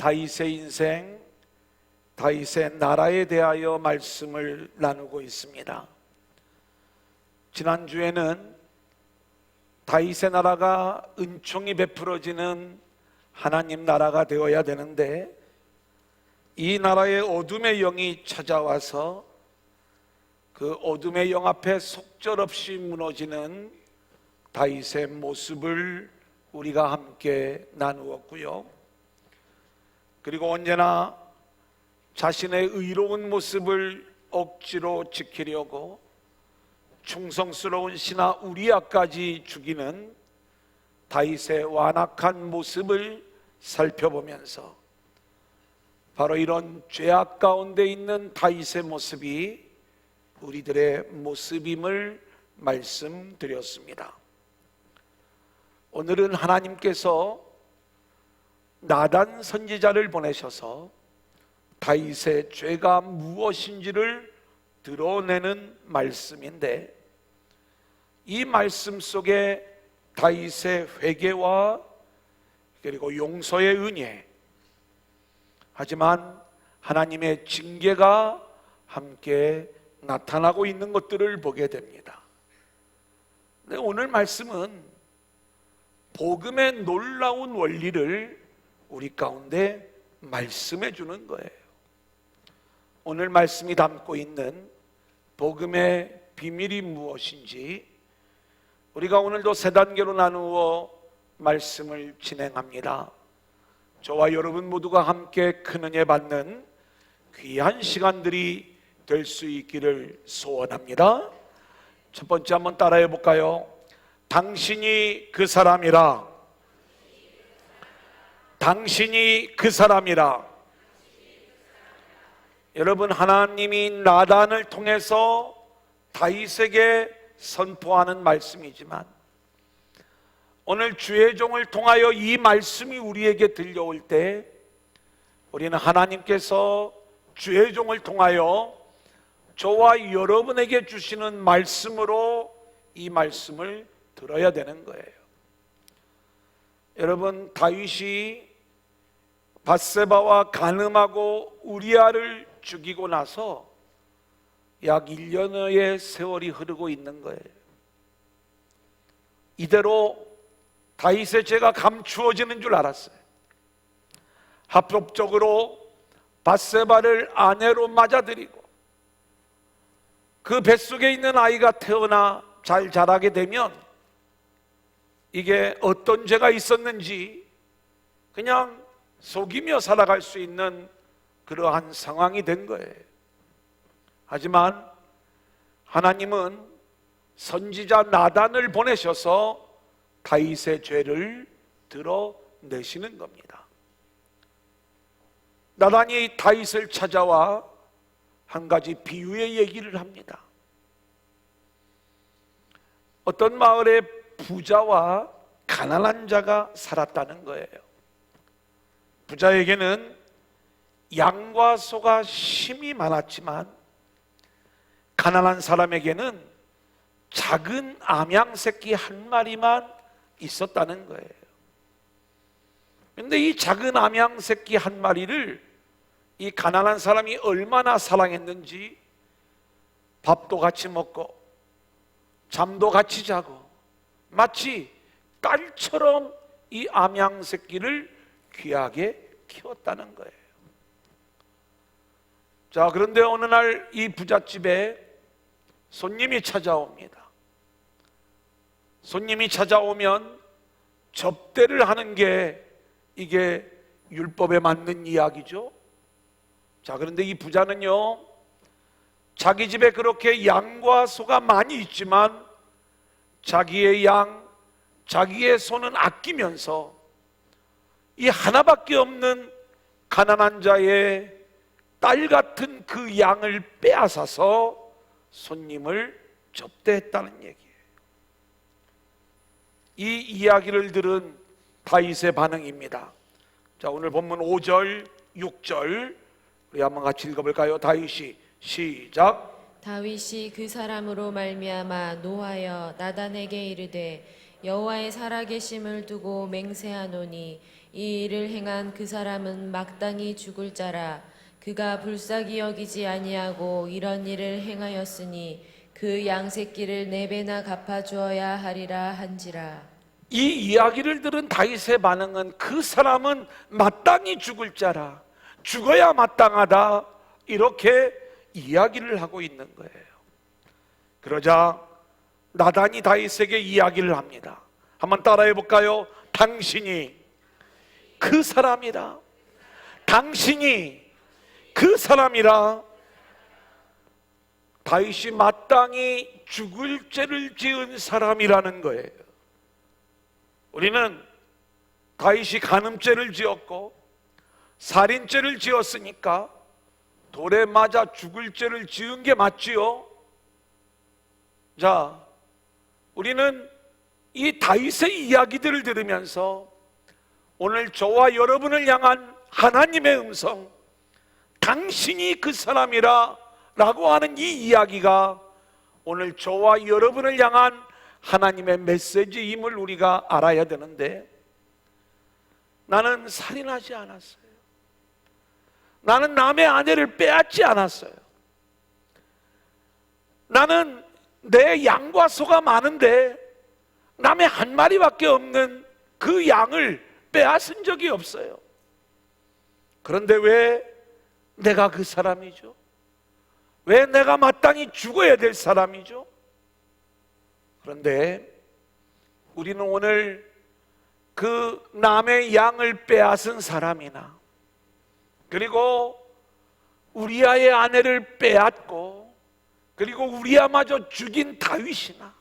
다윗의 인생, 다윗의 나라에 대하여 말씀을 나누고 있습니다. 지난주에는 다윗의 나라가 은총이 베풀어지는 하나님 나라가 되어야 되는데 이 나라에 어둠의 영이 찾아와서 그 어둠의 영 앞에 속절없이 무너지는 다윗의 모습을 우리가 함께 나누었고요. 그리고 언제나 자신의 의로운 모습을 억지로 지키려고 충성스러운 신하 우리아까지 죽이는 다윗의 완악한 모습을 살펴보면서 바로 이런 죄악 가운데 있는 다윗의 모습이 우리들의 모습임을 말씀드렸습니다. 오늘은 하나님께서 나단 선지자를 보내셔서 다윗의 죄가 무엇인지를 드러내는 말씀인데 이 말씀 속에 다윗의 회개와 그리고 용서의 은혜, 하지만 하나님의 징계가 함께 나타나고 있는 것들을 보게 됩니다. 근데 오늘 말씀은 복음의 놀라운 원리를 우리 가운데 말씀해 주는 거예요. 오늘 말씀이 담고 있는 복음의 비밀이 무엇인지 우리가 오늘도 세 단계로 나누어 말씀을 진행합니다. 저와 여러분 모두가 함께 큰 은혜 받는 귀한 시간들이 될 수 있기를 소원합니다. 첫 번째 한번 따라해 볼까요? 당신이 그 사람이라. 당신이 그 사람이라. 여러분, 하나님이 나단을 통해서 다윗에게 선포하는 말씀이지만 오늘 주의 종을 통하여 이 말씀이 우리에게 들려올 때 우리는 하나님께서 주의 종을 통하여 저와 여러분에게 주시는 말씀으로 이 말씀을 들어야 되는 거예요. 여러분, 다윗이 밧세바와 간음하고 우리아를 죽이고 나서 약 1년의 세월이 흐르고 있는 거예요. 이대로 다윗의 죄가 감추어지는 줄 알았어요. 합법적으로 밧세바를 아내로 맞아들이고 그 뱃속에 있는 아이가 태어나 잘 자라게 되면 이게 어떤 죄가 있었는지 그냥 속이며 살아갈 수 있는 그러한 상황이 된 거예요. 하지만 하나님은 선지자 나단을 보내셔서 다윗의 죄를 드러내시는 겁니다. 나단이 다윗을 찾아와 한 가지 비유의 얘기를 합니다. 어떤 마을에 부자와 가난한 자가 살았다는 거예요. 부자에게는 양과 소가 심이 많았지만 가난한 사람에게는 작은 암양 새끼 한 마리만 있었다는 거예요. 그런데 이 작은 암양 새끼 한 마리를 이 가난한 사람이 얼마나 사랑했는지 밥도 같이 먹고 잠도 같이 자고 마치 딸처럼 이 암양 새끼를 귀하게 키웠다는 거예요. 자, 그런데 어느 날 이 부잣집에 손님이 찾아옵니다. 손님이 찾아오면 접대를 하는 게 이게 율법에 맞는 이야기죠. 자, 그런데 이 부자는요, 자기 집에 그렇게 양과 소가 많이 있지만 자기의 양, 자기의 소는 아끼면서 이 하나밖에 없는 가난한 자의 딸 같은 그 양을 빼앗아서 손님을 접대했다는 얘기예요. 이 이야기를 들은 다윗의 반응입니다. 자, 오늘 본문 5절, 6절 우리 한번 같이 읽어볼까요? 다윗이 시작. 다윗이 그 사람으로 말미암아 노하여 나단에게 이르되 여호와의 살아계심을 두고 맹세하노니 이 일을 행한 그 사람은 마땅히 죽을 자라. 그가 불쌍히 여기지 아니하고 이런 일을 행하였으니 그 양새끼를 4배나 갚아주어야 하리라 한지라. 이 이야기를 들은 다윗의 반응은 그 사람은 마땅히 죽을 자라, 죽어야 마땅하다, 이렇게 이야기를 하고 있는 거예요. 그러자 나단이 다윗에게 이야기를 합니다. 한번 따라해 볼까요? 당신이 그 사람이라. 당신이 그 사람이라. 다윗이 마땅히 죽을 죄를 지은 사람이라는 거예요. 우리는 다윗이 간음죄를 지었고 살인죄를 지었으니까 돌에 맞아 죽을 죄를 지은 게 맞지요? 자, 우리는 이 다윗의 이야기들을 들으면서 오늘 저와 여러분을 향한 하나님의 음성, 당신이 그 사람이라 라고 하는 이 이야기가 오늘 저와 여러분을 향한 하나님의 메시지임을 우리가 알아야 되는데, 나는 살인하지 않았어요. 나는 남의 아내를 빼앗지 않았어요. 나는 내 양과 소가 많은데 남의 한 마리밖에 없는 그 양을 빼앗은 적이 없어요. 그런데 왜 내가 그 사람이죠? 왜 내가 마땅히 죽어야 될 사람이죠? 그런데 우리는 오늘 그 남의 양을 빼앗은 사람이나, 그리고 우리아의 아내를 빼앗고, 그리고 우리아마저 죽인 다윗이나,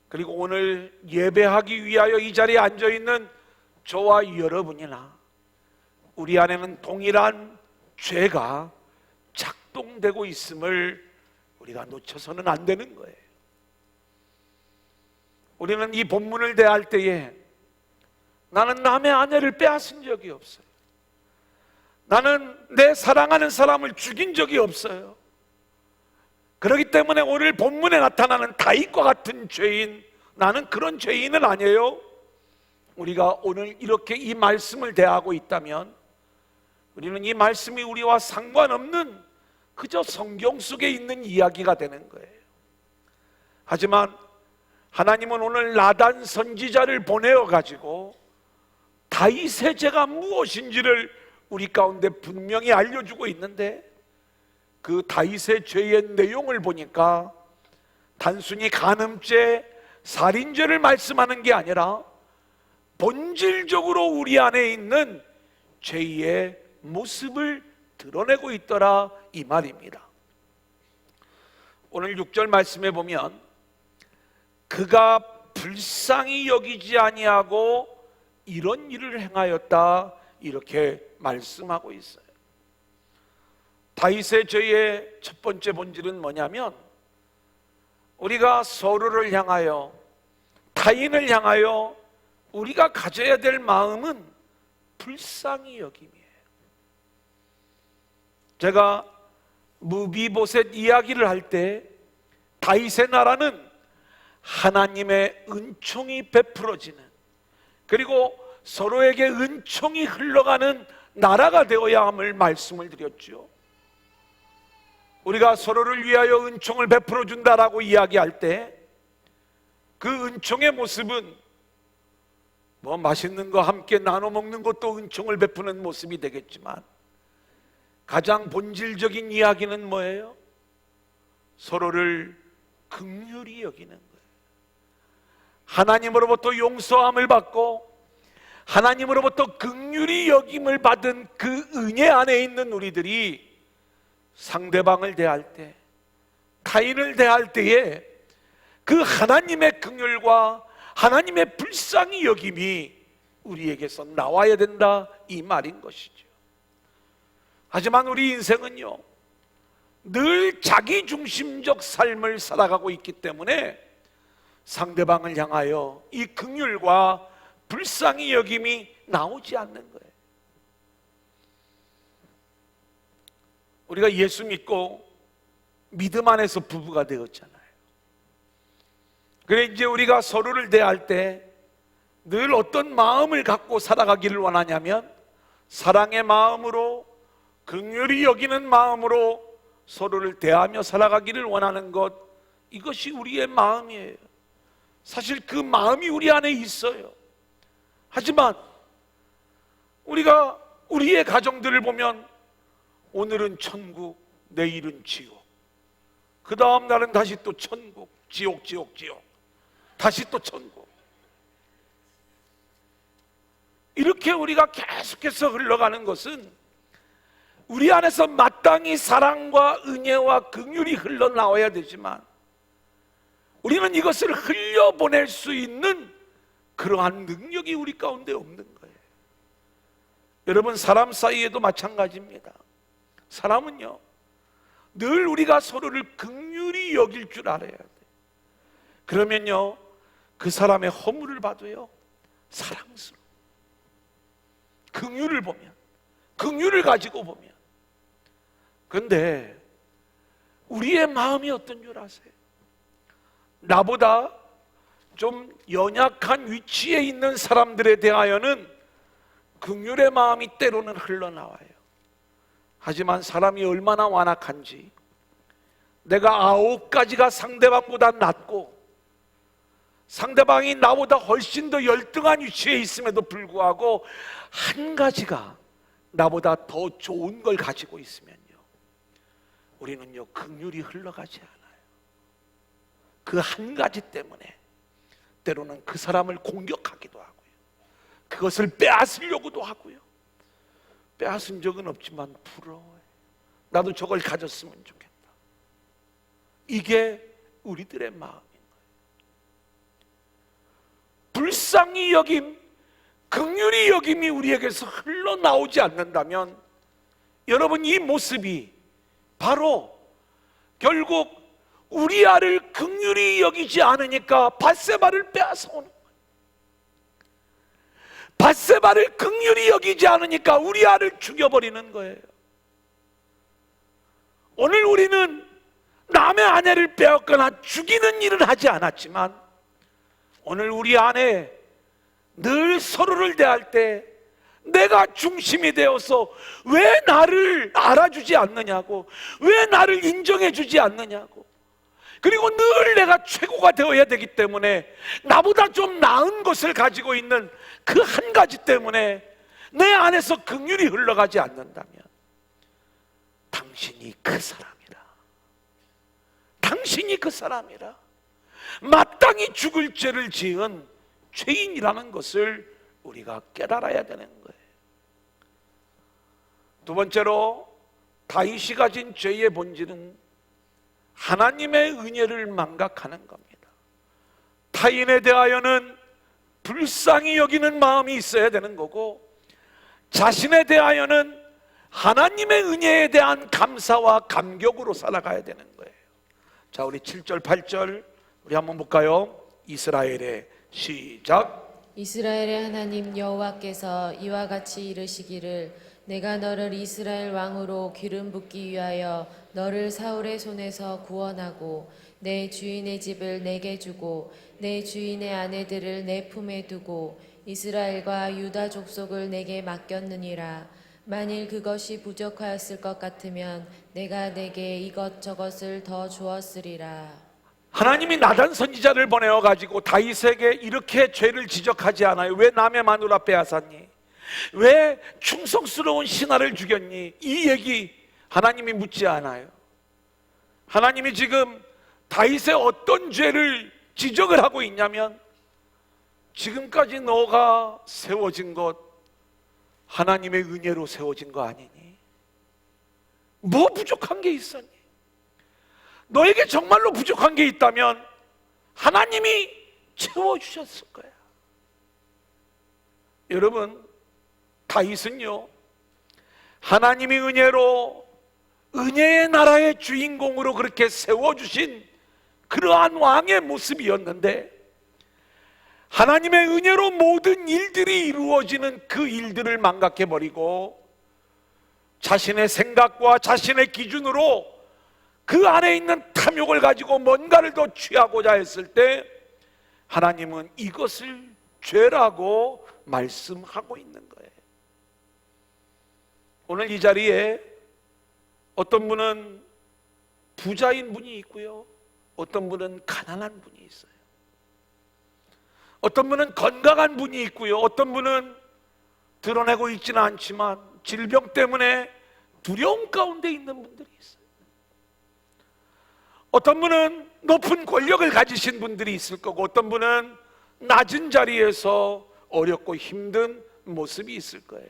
그리고 오늘 예배하기 위하여 이 자리에 앉아있는 저와 여러분이나, 우리 안에는 동일한 죄가 작동되고 있음을 우리가 놓쳐서는 안 되는 거예요. 우리는 이 본문을 대할 때에 나는 남의 아내를 빼앗은 적이 없어요. 나는 내 사랑하는 사람을 죽인 적이 없어요. 그렇기 때문에 오늘 본문에 나타나는 다윗과 같은 죄인, 나는 그런 죄인은 아니에요. 우리가 오늘 이렇게 이 말씀을 대하고 있다면 우리는 이 말씀이 우리와 상관없는 그저 성경 속에 있는 이야기가 되는 거예요. 하지만 하나님은 오늘 나단 선지자를 보내어 가지고 다윗의 죄가 무엇인지를 우리 가운데 분명히 알려주고 있는데, 그 다윗의 죄의 내용을 보니까 단순히 간음죄, 살인죄를 말씀하는 게 아니라 본질적으로 우리 안에 있는 죄의 모습을 드러내고 있더라, 이 말입니다. 오늘 6절 말씀에 보면 그가 불쌍히 여기지 아니하고 이런 일을 행하였다, 이렇게 말씀하고 있어요. 다윗의 죄의 첫 번째 본질은 뭐냐면, 우리가 서로를 향하여, 타인을 향하여 우리가 가져야 될 마음은 불쌍히 여김이에요. 제가 무비보셋 이야기를 할 때 다윗의 나라는 하나님의 은총이 베풀어지는, 그리고 서로에게 은총이 흘러가는 나라가 되어야 함을 말씀을 드렸죠. 우리가 서로를 위하여 은총을 베풀어 준다라고 이야기할 때 그 은총의 모습은 뭐 맛있는 거 함께 나눠 먹는 것도 은총을 베푸는 모습이 되겠지만, 가장 본질적인 이야기는 뭐예요? 서로를 긍휼히 여기는 거예요. 하나님으로부터 용서함을 받고 하나님으로부터 긍휼히 여김을 받은 그 은혜 안에 있는 우리들이 상대방을 대할 때, 타인을 대할 때에 그 하나님의 긍휼과 하나님의 불쌍히 여김이 우리에게서 나와야 된다, 이 말인 것이죠. 하지만 우리 인생은요, 늘 자기중심적 삶을 살아가고 있기 때문에 상대방을 향하여 이 긍휼과 불쌍히 여김이 나오지 않는 거예요. 우리가 예수 믿고 믿음 안에서 부부가 되었잖아요. 그래 이제 우리가 서로를 대할 때 늘 어떤 마음을 갖고 살아가기를 원하냐면 사랑의 마음으로, 긍휼히 여기는 마음으로 서로를 대하며 살아가기를 원하는 것, 이것이 우리의 마음이에요. 사실 그 마음이 우리 안에 있어요. 하지만 우리가 우리의 가정들을 보면 오늘은 천국, 내일은 지옥, 그 다음 날은 다시 또 천국, 지옥, 다시 또 천국. 이렇게 우리가 계속해서 흘러가는 것은 우리 안에서 마땅히 사랑과 은혜와 긍휼이 흘러나와야 되지만 우리는 이것을 흘려보낼 수 있는 그러한 능력이 우리 가운데 없는 거예요. 여러분, 사람 사이에도 마찬가지입니다. 사람은요, 늘 우리가 서로를 긍휼히 여길 줄 알아야 돼요. 그러면요, 그 사람의 허물을 봐도요, 사랑스러워. 긍휼을 보면, 긍휼을 가지고 보면. 그런데 우리의 마음이 어떤 줄 아세요? 나보다 좀 연약한 위치에 있는 사람들에 대하여는 긍휼의 마음이 때로는 흘러나와요. 하지만 사람이 얼마나 완악한지, 내가 9가지가 상대방보다 낫고 상대방이 나보다 훨씬 더 열등한 위치에 있음에도 불구하고 한 가지가 나보다 더 좋은 걸 가지고 있으면요, 우리는요, 긍휼이 흘러가지 않아요. 그 한 가지 때문에 때로는 그 사람을 공격하기도 하고요, 그것을 빼앗으려고도 하고요. 빼앗은 적은 없지만 부러워요. 나도 저걸 가졌으면 좋겠다. 이게 우리들의 마음인 거예요. 불쌍히 여김, 긍휼히 여김이 우리에게서 흘러나오지 않는다면 여러분, 이 모습이 바로 결국 우리아를 긍휼히 여기지 않으니까 밧세바를 빼앗아 오는 거예요. 밧세바를 긍휼히 여기지 않으니까 우리아를 죽여버리는 거예요. 오늘 우리는 남의 아내를 빼앗거나 죽이는 일은 하지 않았지만 오늘 우리 안에 늘 서로를 대할 때 내가 중심이 되어서 왜 나를 알아주지 않느냐고, 왜 나를 인정해 주지 않느냐고, 그리고 늘 내가 최고가 되어야 되기 때문에 나보다 좀 나은 것을 가지고 있는 그 한 가지 때문에 내 안에서 긍휼이 흘러가지 않는다면 당신이 그 사람이라, 당신이 그 사람이라, 마땅히 죽을 죄를 지은 죄인이라는 것을 우리가 깨달아야 되는 거예요. 두 번째로, 다윗이 가진 죄의 본질은 하나님의 은혜를 망각하는 겁니다. 타인에 대하여는 불쌍히 여기는 마음이 있어야 되는 거고, 자신에 대하여는 하나님의 은혜에 대한 감사와 감격으로 살아가야 되는 거예요. 자, 우리 7절 8절 우리 한번 볼까요? 이스라엘의 시작. 이스라엘의 하나님 여호와께서 이와 같이 이르시기를 내가 너를 이스라엘 왕으로 기름 붓기 위하여 너를 사울의 손에서 구원하고 내 주인의 집을 내게 주고 내 주인의 아내들을 내 품에 두고 이스라엘과 유다 족속을 내게 맡겼느니라. 만일 그것이 부족하였을 것 같으면 내가 내게 이것저것을 더 주었으리라. 하나님이 나단 선지자를 보내어 가지고 다윗에게 이렇게 죄를 지적하지 않아요. 왜 남의 마누라 빼앗았니? 왜 충성스러운 신하를 죽였니? 이 얘기 하나님이 묻지 않아요. 하나님이 지금 다윗의 어떤 죄를 지적을 하고 있냐면, 지금까지 너가 세워진 것 하나님의 은혜로 세워진 거 아니니? 뭐 부족한 게 있었니? 너에게 정말로 부족한 게 있다면 하나님이 채워주셨을 거야. 여러분, 다윗은요, 하나님이 은혜로 은혜의 나라의 주인공으로 그렇게 세워주신 그러한 왕의 모습이었는데, 하나님의 은혜로 모든 일들이 이루어지는 그 일들을 망각해버리고 자신의 생각과 자신의 기준으로 그 안에 있는 탐욕을 가지고 뭔가를 더 취하고자 했을 때 하나님은 이것을 죄라고 말씀하고 있는 거예요. 오늘 이 자리에 어떤 분은 부자인 분이 있고요, 어떤 분은 가난한 분이 있어요. 어떤 분은 건강한 분이 있고요, 어떤 분은 드러내고 있지는 않지만 질병 때문에 두려움 가운데 있는 분들이 있어요. 어떤 분은 높은 권력을 가지신 분들이 있을 거고, 어떤 분은 낮은 자리에서 어렵고 힘든 모습이 있을 거예요.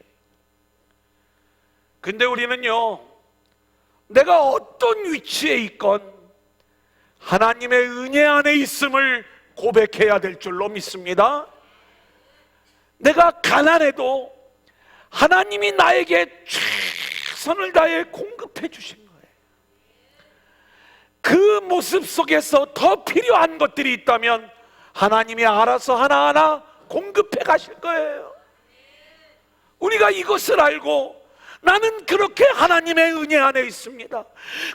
근데 우리는요, 내가 어떤 위치에 있건 하나님의 은혜 안에 있음을 고백해야 될 줄로 믿습니다. 내가 가난해도 하나님이 나에게 최선을 다해 공급해 주신 거예요. 그 모습 속에서 더 필요한 것들이 있다면 하나님이 알아서 하나하나 공급해 가실 거예요. 우리가 이것을 알고 나는 그렇게 하나님의 은혜 안에 있습니다,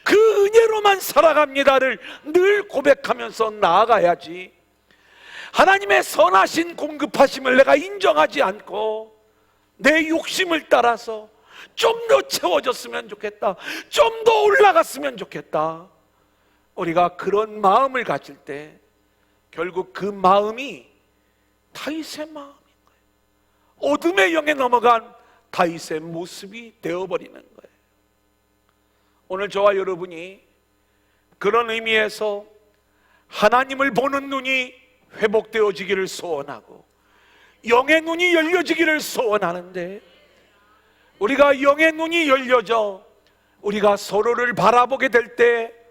그 은혜로만 살아갑니다를 늘 고백하면서 나아가야지, 하나님의 선하신 공급하심을 내가 인정하지 않고 내 욕심을 따라서 좀 더 채워졌으면 좋겠다, 좀 더 올라갔으면 좋겠다, 우리가 그런 마음을 가질 때 결국 그 마음이 다윗의 마음인 거예요. 어둠의 영에 넘어간 다윗의 모습이 되어버리는 거예요. 오늘 저와 여러분이 그런 의미에서 하나님을 보는 눈이 회복되어지기를 소원하고 영의 눈이 열려지기를 소원하는데, 우리가 영의 눈이 열려져 우리가 서로를 바라보게 될 때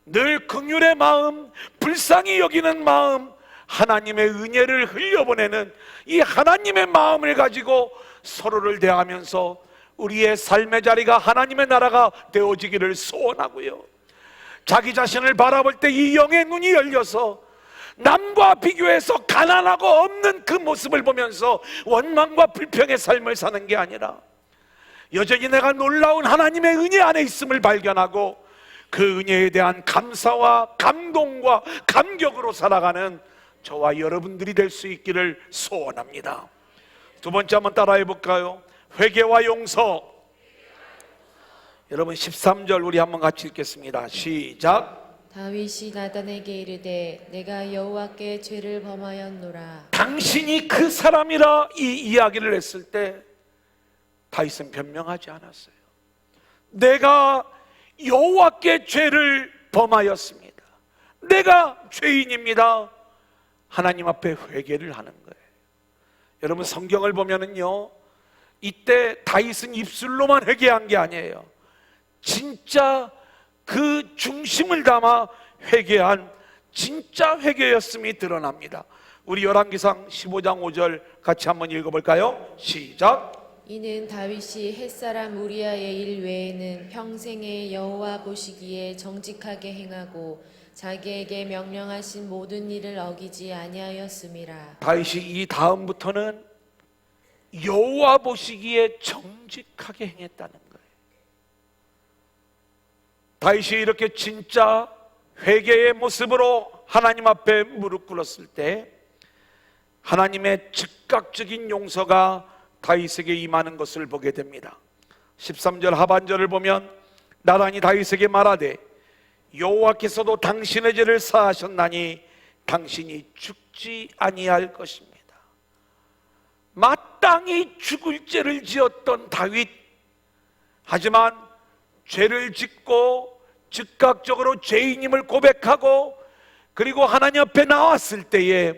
늘 긍휼의 마음, 불쌍히 여기는 마음, 하나님의 은혜를 흘려보내는 이 하나님의 마음을 가지고 서로를 대하면서 우리의 삶의 자리가 하나님의 나라가 되어지기를 소원하고요, 자기 자신을 바라볼 때 이 영의 눈이 열려서 남과 비교해서 가난하고 없는 그 모습을 보면서 원망과 불평의 삶을 사는 게 아니라 여전히 내가 놀라운 하나님의 은혜 안에 있음을 발견하고 그 은혜에 대한 감사와 감동과 감격으로 살아가는 저와 여러분들이 될 수 있기를 소원합니다. 두 번째 한번 따라해 볼까요? 회개와 용서. 여러분 13절 우리 한번 같이 읽겠습니다. 시작. 다윗이 나단에게 이르되 내가 여호와께 죄를 범하였노라. 당신이 그 사람이라 이 이야기를 했을 때 다윗은 변명하지 않았어요. 내가 여호와께 죄를 범하였습니다, 내가 죄인입니다, 하나님 앞에 회개를 하는 거예요. 여러분 성경을 보면은요, 이때 다윗은 입술로만 회개한 게 아니에요. 진짜 그 중심을 담아 회개한 진짜 회개였음이 드러납니다. 우리 열왕기상 15장 5절 같이 한번 읽어볼까요? 시작. 이는 다윗이 햇사람 우리아의 일 외에는 평생에 여호와 보시기에 정직하게 행하고 자기에게 명령하신 모든 일을 어기지 아니하였음이라. 다윗이 이 다음부터는 여호와 보시기에 정직하게 행했다는 거예요. 다윗이 이렇게 진짜 회개의 모습으로 하나님 앞에 무릎 꿇었을 때 하나님의 즉각적인 용서가 다윗에게 임하는 것을 보게 됩니다. 13절 하반절을 보면 나단이 다윗에게 말하되 여호와께서도 당신의 죄를 사하셨나니 당신이 죽지 아니할 것입니다. 마땅히 죽을 죄를 지었던 다윗, 하지만 죄를 짓고 즉각적으로 죄인임을 고백하고 그리고 하나님 앞에 나왔을 때에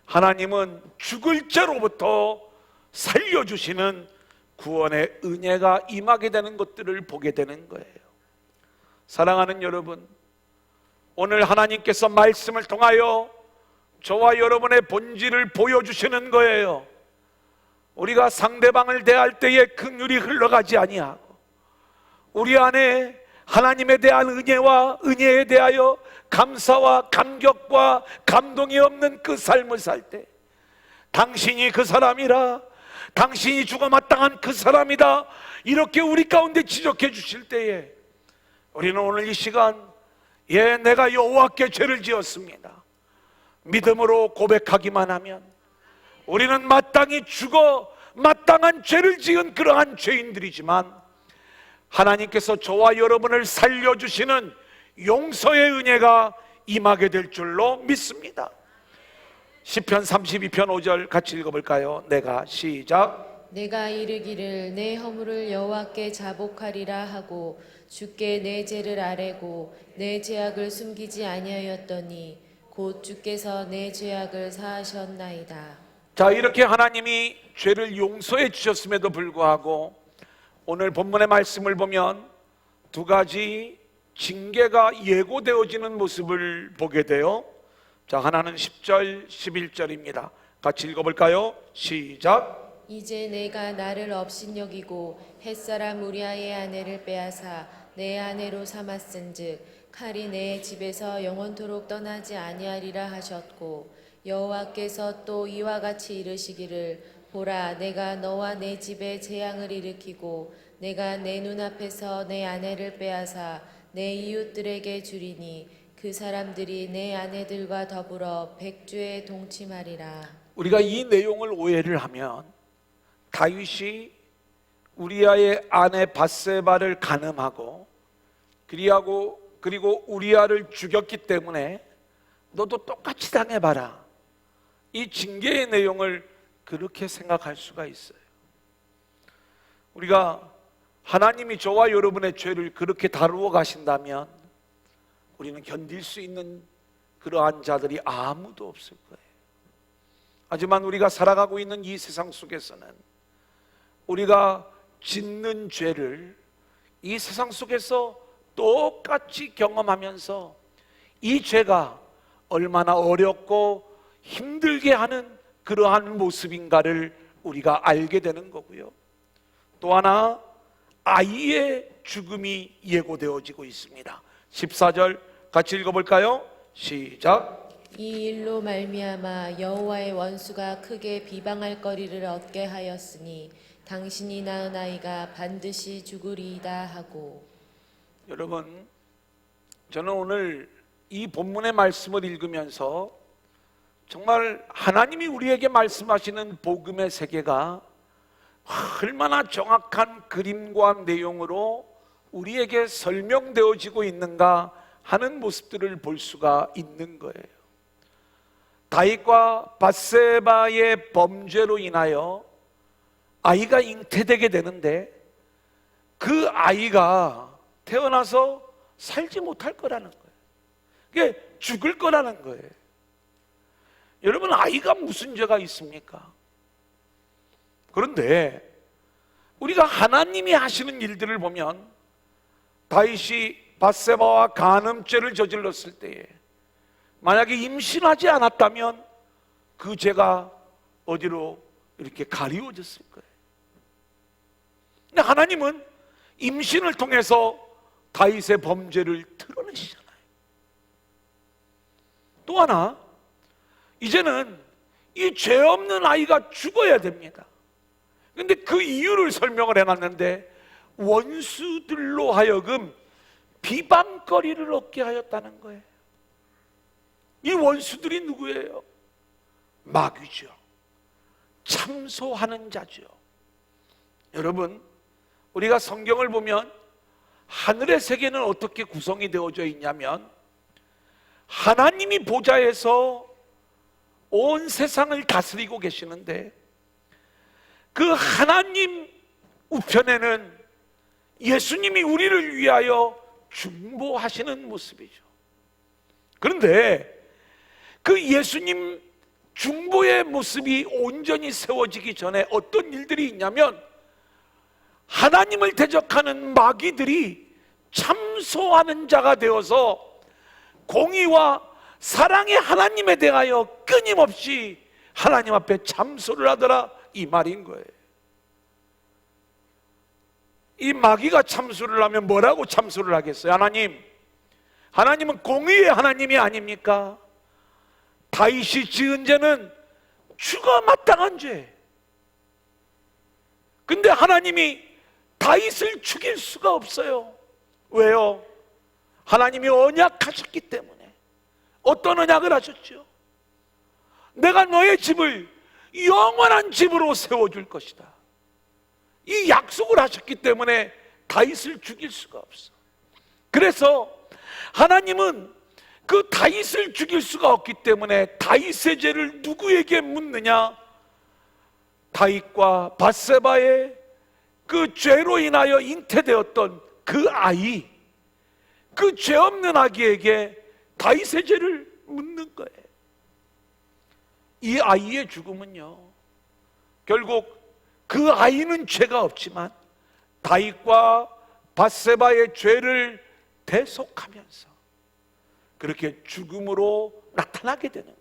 하나님은 죽을 죄로부터 살려주시는 구원의 은혜가 임하게 되는 것들을 보게 되는 거예요. 사랑하는 여러분, 오늘 하나님께서 말씀을 통하여 저와 여러분의 본질을 보여주시는 거예요. 우리가 상대방을 대할 때에 긍휼이 흘러가지 아니하고 우리 안에 하나님에 대한 은혜와 은혜에 대하여 감사와 감격과 감동이 없는 그 삶을 살 때 당신이 그 사람이라, 당신이 죽어 마땅한 그 사람이다, 이렇게 우리 가운데 지적해 주실 때에 우리는 오늘 이 시간, 내가 여호와께 죄를 지었습니다, 믿음으로 고백하기만 하면 우리는 마땅히 죽어 마땅한 죄를 지은 그러한 죄인들이지만 하나님께서 저와 여러분을 살려주시는 용서의 은혜가 임하게 될 줄로 믿습니다. 시편 32편 5절 같이 읽어볼까요? 내가 시작. 내가 이르기를 내 허물을 여호와께 자복하리라 하고 주께 내 죄를 아뢰고 내 죄악을 숨기지 아니하였더니 곧 주께서 내 죄악을 사하셨나이다. 자, 이렇게 하나님이 죄를 용서해 주셨음에도 불구하고 오늘 본문의 말씀을 보면 두 가지 징계가 예고되어지는 모습을 보게 돼요. 자, 하나는 10절, 11절입니다. 같이 읽어볼까요? 시작. 이제 내가 나를 업신여기고 햇사람 우리아의 아내를 빼앗아 내 아내로 삼았은즉 칼이 내 집에서 영원토록 떠나지 아니하리라 하셨고 여호와께서 또 이와 같이 이르시기를 보라 내가 너와 내 집에 재앙을 일으키고 내가 내 눈앞에서 내 아내를 빼앗아 내 이웃들에게 주리니 그 사람들이 내 아내들과 더불어 백주에 동침하리라. 우리가 이 내용을 오해를 하면 다윗이 우리아의 아내 밧세바를 간음하고 그리고 우리아를 죽였기 때문에 너도 똑같이 당해봐라, 이 징계의 내용을 그렇게 생각할 수가 있어요. 우리가 하나님이 저와 여러분의 죄를 그렇게 다루어 가신다면 우리는 견딜 수 있는 그러한 자들이 아무도 없을 거예요. 하지만 우리가 살아가고 있는 이 세상 속에서는 우리가 짓는 죄를 이 세상 속에서 똑같이 경험하면서 이 죄가 얼마나 어렵고 힘들게 하는 그러한 모습인가를 우리가 알게 되는 거고요. 또 하나, 아이의 죽음이 예고되어지고 있습니다. 14절 같이 읽어볼까요? 시작. 이 일로 말미암아 여호와의 원수가 크게 비방할 거리를 얻게 하였으니 당신이 낳은 아이가 반드시 죽으리이다 하고. 여러분, 저는 오늘 이 본문의 말씀을 읽으면서 정말 하나님이 우리에게 말씀하시는 복음의 세계가 얼마나 정확한 그림과 내용으로 우리에게 설명되어지고 있는가 하는 모습들을 볼 수가 있는 거예요. 다윗과 밧세바의 범죄로 인하여 아이가 잉태되게 되는데 그 아이가 태어나서 살지 못할 거라는 거예요. 그게 죽을 거라는 거예요. 여러분, 아이가 무슨 죄가 있습니까? 그런데 우리가 하나님이 하시는 일들을 보면 다윗이 밧세바와 간음죄를 저질렀을 때에 만약에 임신하지 않았다면 그 죄가 어디로 이렇게 가리워졌을 거예요. 근데 하나님은 임신을 통해서 다윗의 범죄를 드러내시잖아요. 또 하나, 이제는 이 죄 없는 아이가 죽어야 됩니다. 근데 그 이유를 설명을 해놨는데 원수들로 하여금 비방거리를 얻게 하였다는 거예요. 이 원수들이 누구예요? 마귀죠. 참소하는 자죠. 여러분, 우리가 성경을 보면 하늘의 세계는 어떻게 구성이 되어져 있냐면 하나님이 보좌에서 온 세상을 다스리고 계시는데 그 하나님 우편에는 예수님이 우리를 위하여 중보하시는 모습이죠. 그런데 그 예수님 중보의 모습이 온전히 세워지기 전에 어떤 일들이 있냐면 하나님을 대적하는 마귀들이 참소하는 자가 되어서 공의와 사랑의 하나님에 대하여 끊임없이 하나님 앞에 참소를 하더라, 이 말인 거예요. 이 마귀가 참소를 하면 뭐라고 참소를 하겠어요? 하나님은 공의의 하나님이 아닙니까? 다윗이 지은 죄는 죽어 마땅한 죄. 근데 하나님이 다윗을 죽일 수가 없어요. 왜요? 하나님이 언약하셨기 때문에. 어떤 언약을 하셨죠? 내가 너의 집을 영원한 집으로 세워줄 것이다. 이 약속을 하셨기 때문에 다윗을 죽일 수가 없어. 그래서 하나님은 그 다윗을 죽일 수가 없기 때문에 다윗의 죄를 누구에게 묻느냐? 다윗과 밧세바의 그 죄로 인하여 잉태되었던 그 아이, 그 죄 없는 아기에게 다윗의 죄를 묻는 거예요. 이 아이의 죽음은요, 결국 그 아이는 죄가 없지만 다윗과 밧세바의 죄를 대속하면서 그렇게 죽음으로 나타나게 되는 거예요.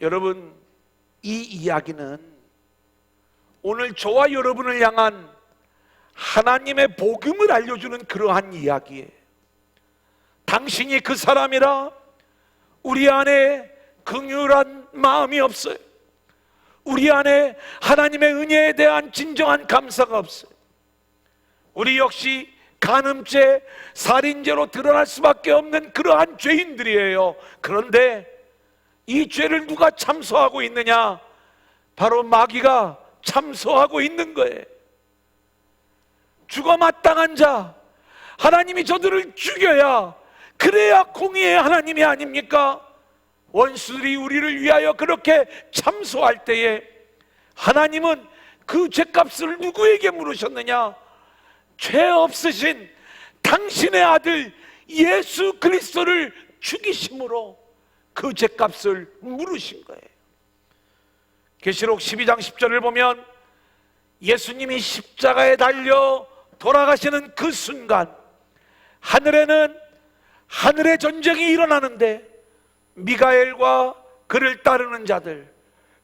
여러분, 이 이야기는 오늘 저와 여러분을 향한 하나님의 복음을 알려주는 그러한 이야기예요. 당신이 그 사람이라 우리 안에 긍휼한 마음이 없어요. 우리 안에 하나님의 은혜에 대한 진정한 감사가 없어요. 우리 역시 간음죄, 살인죄로 드러날 수밖에 없는 그러한 죄인들이에요. 그런데 이 죄를 누가 참소하고 있느냐? 바로 마귀가 참소하고 있는 거예요. 죽어 마땅한 자, 하나님이 저들을 죽여야, 그래야 공의의 하나님이 아닙니까? 원수들이 우리를 위하여 그렇게 참소할 때에 하나님은 그 죄값을 누구에게 물으셨느냐? 죄 없으신 당신의 아들 예수 그리스도를 죽이심으로 그 죄값을 물으신 거예요. 계시록 12장 10절을 보면 예수님이 십자가에 달려 돌아가시는 그 순간 하늘에는 하늘의 전쟁이 일어나는데 미가엘과 그를 따르는 자들,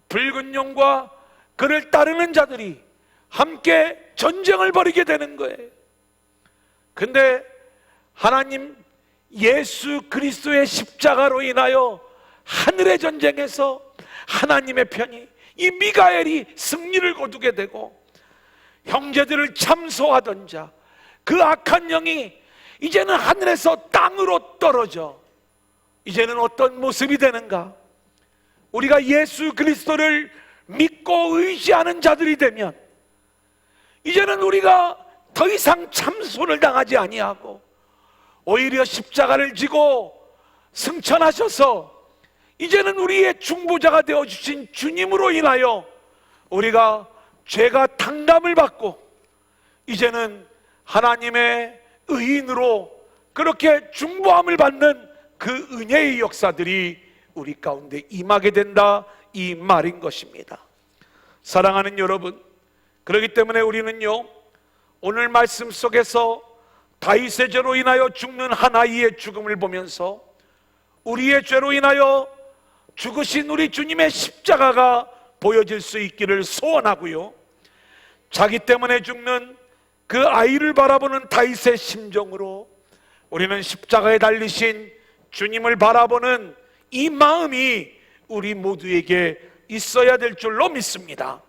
붉은 용과 그를 따르는 자들이 함께 전쟁을 벌이게 되는 거예요. 근데 하나님 예수 그리스도의 십자가로 인하여 하늘의 전쟁에서 하나님의 편이, 이 미가엘이 승리를 거두게 되고 형제들을 참소하던 자, 그 악한 영이 이제는 하늘에서 땅으로 떨어져 이제는 어떤 모습이 되는가? 우리가 예수 그리스도를 믿고 의지하는 자들이 되면 이제는 우리가 더 이상 참소를 당하지 아니하고 오히려 십자가를 지고 승천하셔서 이제는 우리의 중보자가 되어주신 주님으로 인하여 우리가 죄가 탕감을 받고 이제는 하나님의 의인으로 그렇게 중보함을 받는 그 은혜의 역사들이 우리 가운데 임하게 된다, 이 말인 것입니다. 사랑하는 여러분, 그렇기 때문에 우리는요, 오늘 말씀 속에서 다윗의 죄로 인하여 죽는 한 아이의 죽음을 보면서 우리의 죄로 인하여 죽으신 우리 주님의 십자가가 보여질 수 있기를 소원하고요, 자기 때문에 죽는 그 아이를 바라보는 다윗의 심정으로 우리는 십자가에 달리신 주님을 바라보는 이 마음이 우리 모두에게 있어야 될 줄로 믿습니다.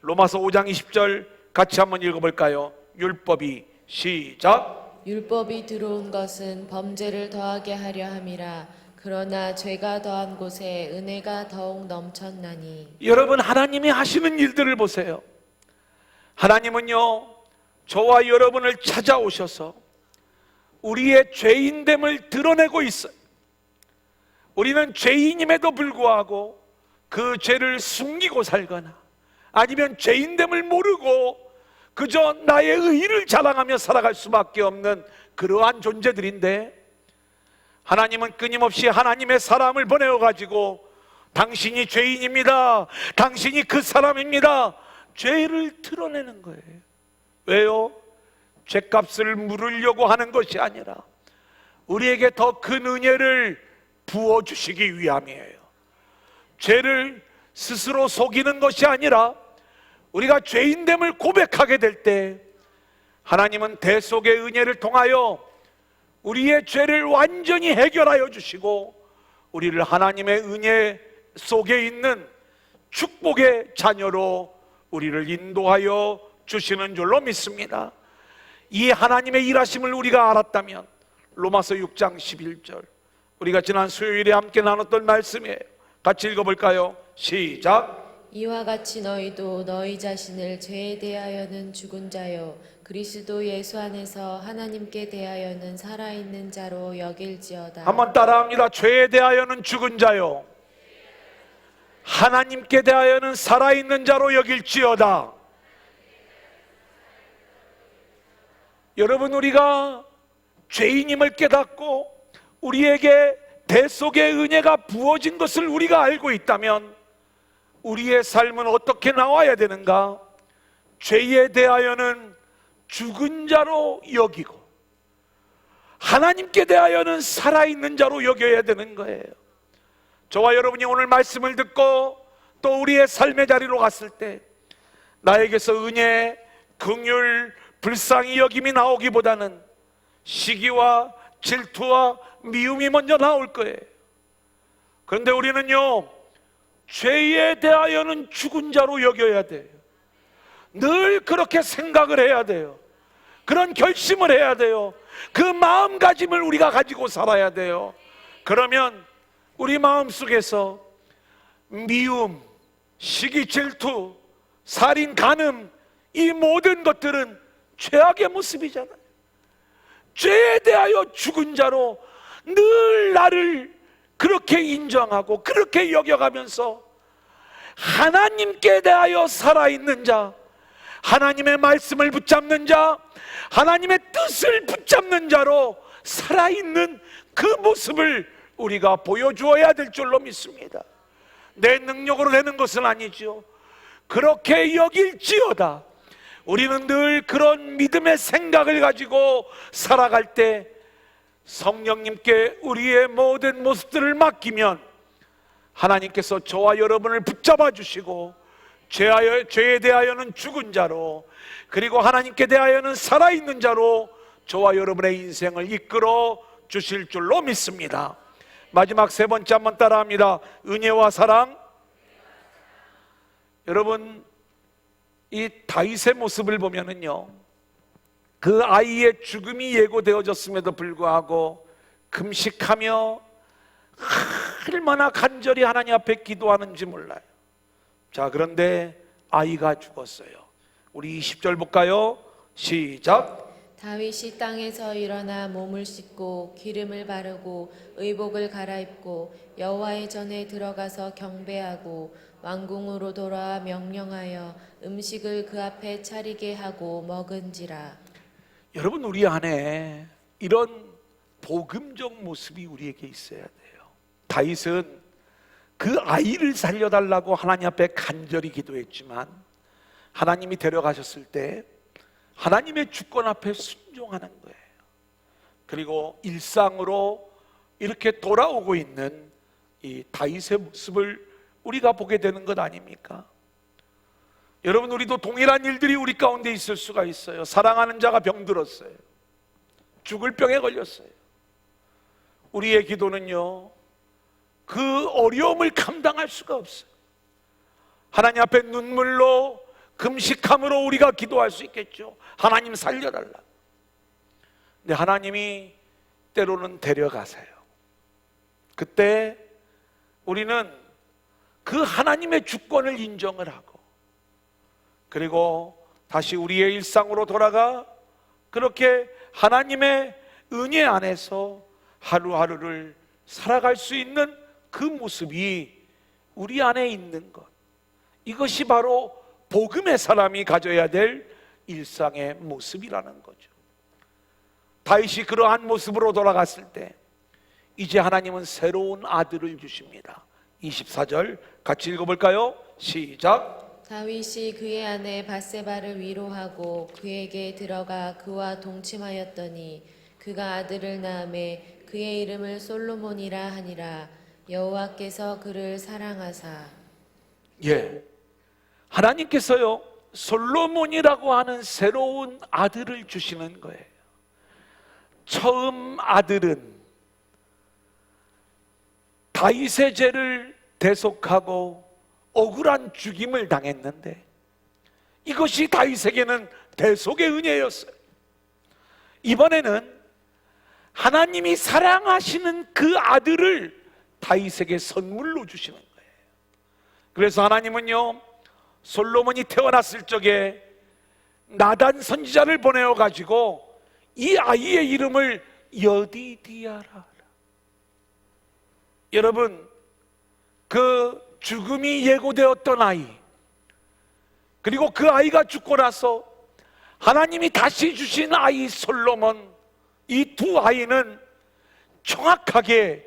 로마서 5장 20절 같이 한번 읽어볼까요? 율법이, 시작. 율법이 들어온 것은 범죄를 더하게 하려 함이라. 그러나 죄가 더한 곳에 은혜가 더욱 넘쳤나니. 여러분, 하나님이 하시는 일들을 보세요. 하나님은요, 저와 여러분을 찾아오셔서 우리의 죄인됨을 드러내고 있어요. 우리는 죄인임에도 불구하고 그 죄를 숨기고 살거나 아니면 죄인됨을 모르고 그저 나의 의의를 자랑하며 살아갈 수밖에 없는 그러한 존재들인데, 하나님은 끊임없이 하나님의 사람을 보내어가지고 당신이 죄인입니다, 당신이 그 사람입니다, 죄를 드러내는 거예요. 왜요? 죄값을 물으려고 하는 것이 아니라 우리에게 더 큰 은혜를 부어주시기 위함이에요. 죄를 스스로 속이는 것이 아니라 우리가 죄인됨을 고백하게 될 때 하나님은 대속의 은혜를 통하여 우리의 죄를 완전히 해결하여 주시고 우리를 하나님의 은혜 속에 있는 축복의 자녀로 우리를 인도하여 주시는 줄로 믿습니다. 이 하나님의 일하심을 우리가 알았다면 로마서 6장 11절, 우리가 지난 수요일에 함께 나눴던 말씀이에요. 같이 읽어볼까요? 시작. 이와 같이 너희도 너희 자신을 죄에 대하여는 죽은 자요 그리스도 예수 안에서 하나님께 대하여는 살아있는 자로 여길지어다. 한번 따라합니다. 죄에 대하여는 죽은 자요 하나님께 대하여는 살아있는 자로 여길지어다. 여러분, 우리가 죄인임을 깨닫고 우리에게 대속의 은혜가 부어진 것을 우리가 알고 있다면 우리의 삶은 어떻게 나와야 되는가? 죄에 대하여는 죽은 자로 여기고 하나님께 대하여는 살아있는 자로 여겨야 되는 거예요. 저와 여러분이 오늘 말씀을 듣고 또 우리의 삶의 자리로 갔을 때 나에게서 은혜, 긍휼, 불쌍히 여김이 나오기보다는 시기와 질투와 미움이 먼저 나올 거예요. 그런데 우리는요, 죄에 대하여는 죽은 자로 여겨야 돼요. 늘 그렇게 생각을 해야 돼요. 그런 결심을 해야 돼요. 그 마음가짐을 우리가 가지고 살아야 돼요. 그러면 우리 마음속에서 미움, 시기, 질투, 살인, 간음, 이 모든 것들은 죄악의 모습이잖아요. 죄에 대하여 죽은 자로 늘 나를 그렇게 인정하고 그렇게 여겨가면서 하나님께 대하여 살아있는 자, 하나님의 말씀을 붙잡는 자, 하나님의 뜻을 붙잡는 자로 살아있는 그 모습을 우리가 보여주어야 될 줄로 믿습니다. 내 능력으로 되는 것은 아니죠. 그렇게 여길지어다. 우리는 늘 그런 믿음의 생각을 가지고 살아갈 때 성령님께 우리의 모든 모습들을 맡기면 하나님께서 저와 여러분을 붙잡아 주시고 죄에 대하여는 죽은 자로, 그리고 하나님께 대하여는 살아있는 자로 저와 여러분의 인생을 이끌어 주실 줄로 믿습니다. 마지막 세 번째 한번 따라합니다. 은혜와 사랑. 여러분, 이 다윗의 모습을 보면은요, 그 아이의 죽음이 예고되어졌음에도 불구하고 금식하며 얼마나 간절히 하나님 앞에 기도하는지 몰라요. 자, 그런데 아이가 죽었어요. 우리 20절 볼까요? 시작. 다윗이 땅에서 일어나 몸을 씻고 기름을 바르고 의복을 갈아입고 여호와의 전에 들어가서 경배하고 왕궁으로 돌아와 명령하여 음식을 그 앞에 차리게 하고 먹은지라. 여러분, 우리 안에 이런 복음적 모습이 우리에게 있어야 돼요. 다윗은 그 아이를 살려달라고 하나님 앞에 간절히 기도했지만 하나님이 데려가셨을 때 하나님의 주권 앞에 순종하는 거예요. 그리고 일상으로 이렇게 돌아오고 있는 이 다윗의 모습을 우리가 보게 되는 것 아닙니까? 여러분, 우리도 동일한 일들이 우리 가운데 있을 수가 있어요. 사랑하는 자가 병들었어요. 죽을 병에 걸렸어요. 우리의 기도는요, 그 어려움을 감당할 수가 없어요. 하나님 앞에 눈물로 금식함으로 우리가 기도할 수 있겠죠. 하나님 살려달라. 근데 하나님이 때로는 데려가세요. 그때 우리는 그 하나님의 주권을 인정을 하고, 그리고 다시 우리의 일상으로 돌아가 그렇게 하나님의 은혜 안에서 하루하루를 살아갈 수 있는 그 모습이 우리 안에 있는 것, 이것이 바로 복음의 사람이 가져야 될 일상의 모습이라는 거죠. 다윗이 그러한 모습으로 돌아갔을 때 이제 하나님은 새로운 아들을 주십니다. 24절 같이 읽어볼까요? 시작. 다윗이 그의 아내 바세바를 위로하고 그에게 들어가 그와 동침하였더니 그가 아들을 낳음에 그의 이름을 솔로몬이라 하니라. 여호와께서 그를 사랑하사. 예, 하나님께서요 솔로몬이라고 하는 새로운 아들을 주시는 거예요. 처음 아들은 다윗의 죄를 대속하고 억울한 죽임을 당했는데 이것이 다윗에게는 대속의 은혜였어요. 이번에는 하나님이 사랑하시는 그 아들을 다윗에게 선물로 주시는 거예요. 그래서 하나님은요, 솔로몬이 태어났을 적에 나단 선지자를 보내어 가지고 이 아이의 이름을 여디디아라. 여러분, 그 죽음이 예고되었던 아이, 그리고 그 아이가 죽고 나서 하나님이 다시 주신 아이 솔로몬, 이 두 아이는 정확하게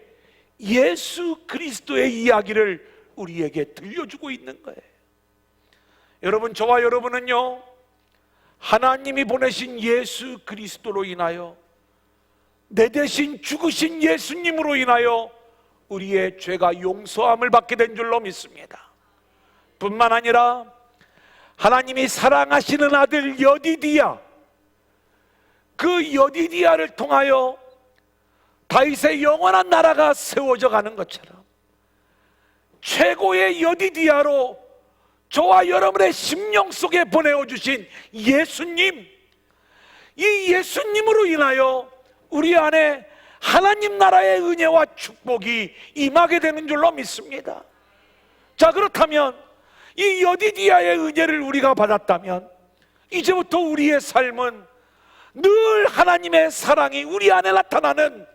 예수 그리스도의 이야기를 우리에게 들려주고 있는 거예요. 여러분, 저와 여러분은요, 하나님이 보내신 예수 그리스도로 인하여, 내 대신 죽으신 예수님으로 인하여 우리의 죄가 용서함을 받게 된 줄로 믿습니다. 뿐만 아니라 하나님이 사랑하시는 아들 여디디야, 그 여디디야를 통하여 다윗의 영원한 나라가 세워져 가는 것처럼 최고의 여디디야로 저와 여러분의 심령 속에 보내어 주신 예수님, 이 예수님으로 인하여 우리 안에 하나님 나라의 은혜와 축복이 임하게 되는 줄로 믿습니다. 자, 그렇다면 이 여디디야의 은혜를 우리가 받았다면 이제부터 우리의 삶은 늘 하나님의 사랑이 우리 안에 나타나는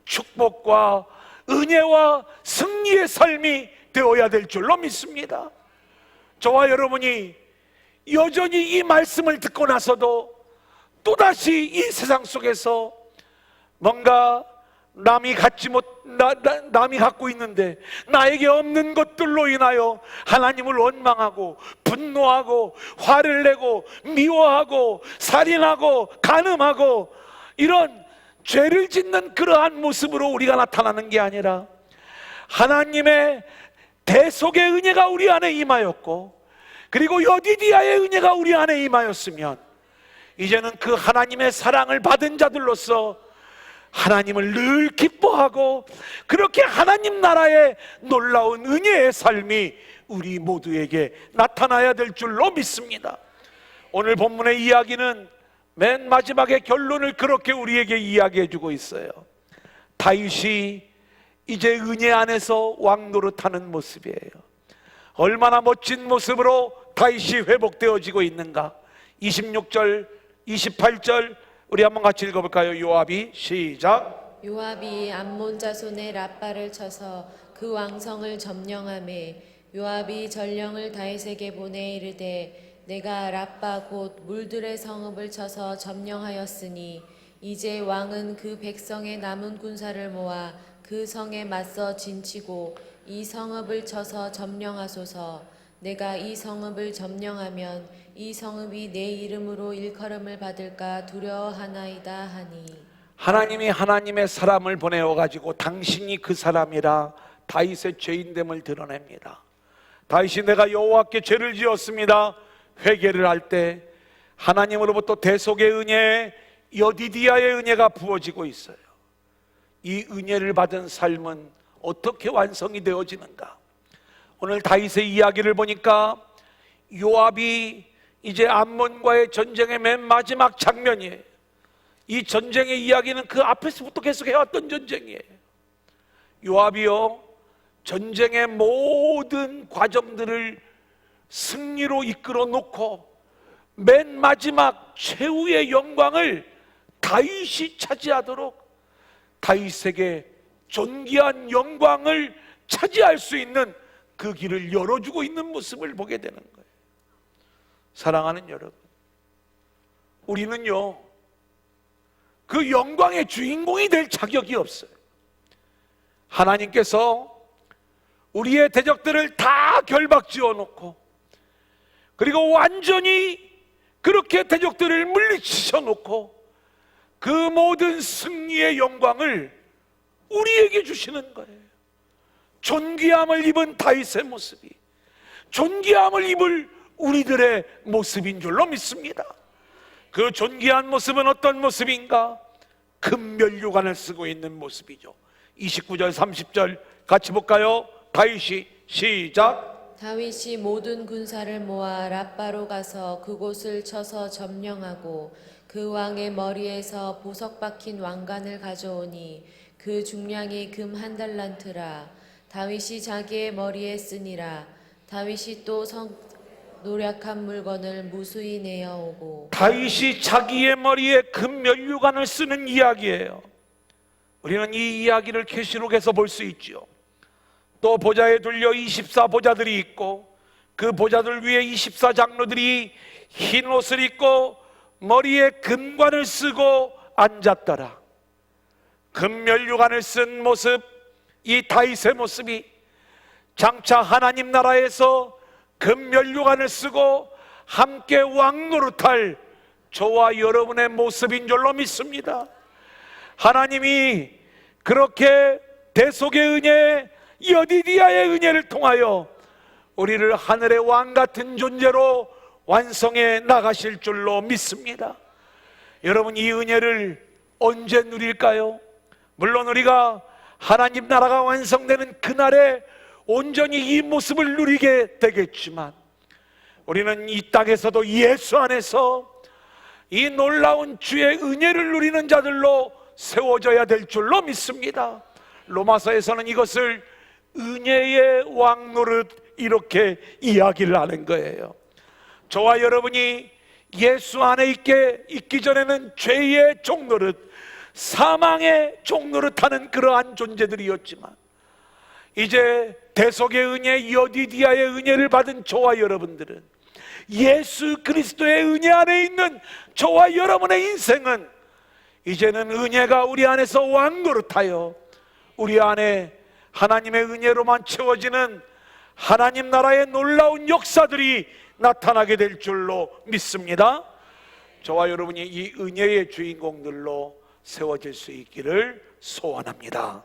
축복과 은혜와 승리의 삶이 되어야 될 줄로 믿습니다. 저와 여러분이 여전히 이 말씀을 듣고 나서도 또다시 이 세상 속에서 뭔가 남이 갖고 있는데 나에게 없는 것들로 인하여 하나님을 원망하고 분노하고 화를 내고 미워하고 살인하고 간음하고 이런 죄를 짓는 그러한 모습으로 우리가 나타나는 게 아니라 하나님의 대속의 은혜가 우리 안에 임하였고, 그리고 여디디아의 은혜가 우리 안에 임하였으면 이제는 그 하나님의 사랑을 받은 자들로서 하나님을 늘 기뻐하고 그렇게 하나님 나라의 놀라운 은혜의 삶이 우리 모두에게 나타나야 될 줄로 믿습니다. 오늘 본문의 이야기는 맨 마지막에 결론을 그렇게 우리에게 이야기해 주고 있어요. 다윗이 이제 은혜 안에서 왕 노릇하는 모습이에요. 얼마나 멋진 모습으로 다윗이 회복되어지고 있는가. 26절 28절 우리 한번 같이 읽어볼까요? 요압이 시작. 요압이 암몬 자손의 랍바를 쳐서 그 왕성을 점령하매 요압이 전령을 다윗에게 보내 이르되 내가 랍바 곧 물들의 성읍을 쳐서 점령하였으니 이제 왕은 그 백성의 남은 군사를 모아 그 성에 맞서 진치고 이 성읍을 쳐서 점령하소서. 내가 이 성읍을 점령하면 이 성읍이 내 이름으로 일컬음을 받을까 두려워하나이다 하니. 하나님이 하나님의 사람을 보내어 가지고 당신이 그 사람이라 다윗의 죄인됨을 드러냅니다. 다윗이 내가 여호와께 죄를 지었습니다 회개를 할 때 하나님으로부터 대속의 은혜, 여디디아의 은혜가 부어지고 있어요. 이 은혜를 받은 삶은 어떻게 완성이 되어지는가? 오늘 다윗의 이야기를 보니까 요압이 이제 암몬과의 전쟁의 맨 마지막 장면이에요. 이 전쟁의 이야기는 그 앞에서부터 계속 해왔던 전쟁이에요. 요압이요, 전쟁의 모든 과정들을 승리로 이끌어 놓고 맨 마지막 최후의 영광을 다윗이 차지하도록 다윗에게 존귀한 영광을 차지할 수 있는 그 길을 열어주고 있는 모습을 보게 되는 거예요. 사랑하는 여러분, 우리는요 그 영광의 주인공이 될 자격이 없어요. 하나님께서 우리의 대적들을 다 결박지어 놓고 그리고 완전히 그렇게 대적들을 물리치셔 놓고 그 모든 승리의 영광을 우리에게 주시는 거예요. 존귀함을 입은 다윗의 모습이 존귀함을 입을 우리들의 모습인 줄로 믿습니다. 그 존귀한 모습은 어떤 모습인가? 금면류관을 쓰고 있는 모습이죠. 29절 30절 같이 볼까요? 다윗이 시작. 다윗이 모든 군사를 모아 랍바로 가서 그곳을 쳐서 점령하고 그 왕의 머리에서 보석 박힌 왕관을 가져오니 그 중량이 금 1달란트라. 다윗이 자기의 머리에 쓰니라. 다윗이 또 노력한 물건을 무수히 내어오고. 다윗이 자기의 머리에 금면류관을 쓰는 이야기예요. 우리는 이 이야기를 계시록에서 볼 수 있죠. 또 보좌에 둘려 24보좌들이 있고 그 보좌들 위에 24장로들이 흰 옷을 입고 머리에 금관을 쓰고 앉았더라. 금면류관을 쓴 모습, 이 다윗의 모습이 장차 하나님 나라에서 금면류관을 쓰고 함께 왕노릇할 저와 여러분의 모습인 줄로 믿습니다. 하나님이 그렇게 대속의 은혜, 여디디아의 은혜를 통하여 우리를 하늘의 왕 같은 존재로 완성해 나가실 줄로 믿습니다. 여러분, 이 은혜를 언제 누릴까요? 물론 우리가 하나님 나라가 완성되는 그날에 온전히 이 모습을 누리게 되겠지만 우리는 이 땅에서도 예수 안에서 이 놀라운 주의 은혜를 누리는 자들로 세워져야 될 줄로 믿습니다. 로마서에서는 이것을 은혜의 왕노릇 이렇게 이야기를 하는 거예요. 저와 여러분이 예수 안에 있기 전에는 죄의 종노릇, 사망의 종노릇하는 그러한 존재들이었지만 이제 대속의 은혜, 여디디아의 은혜를 받은 저와 여러분들은 예수 그리스도의 은혜 안에 있는 저와 여러분의 인생은 이제는 은혜가 우리 안에서 왕노릇하여 우리 안에 하나님의 은혜로만 채워지는 하나님 나라의 놀라운 역사들이 나타나게 될 줄로 믿습니다. 저와 여러분이 이 은혜의 주인공들로 세워질 수 있기를 소원합니다.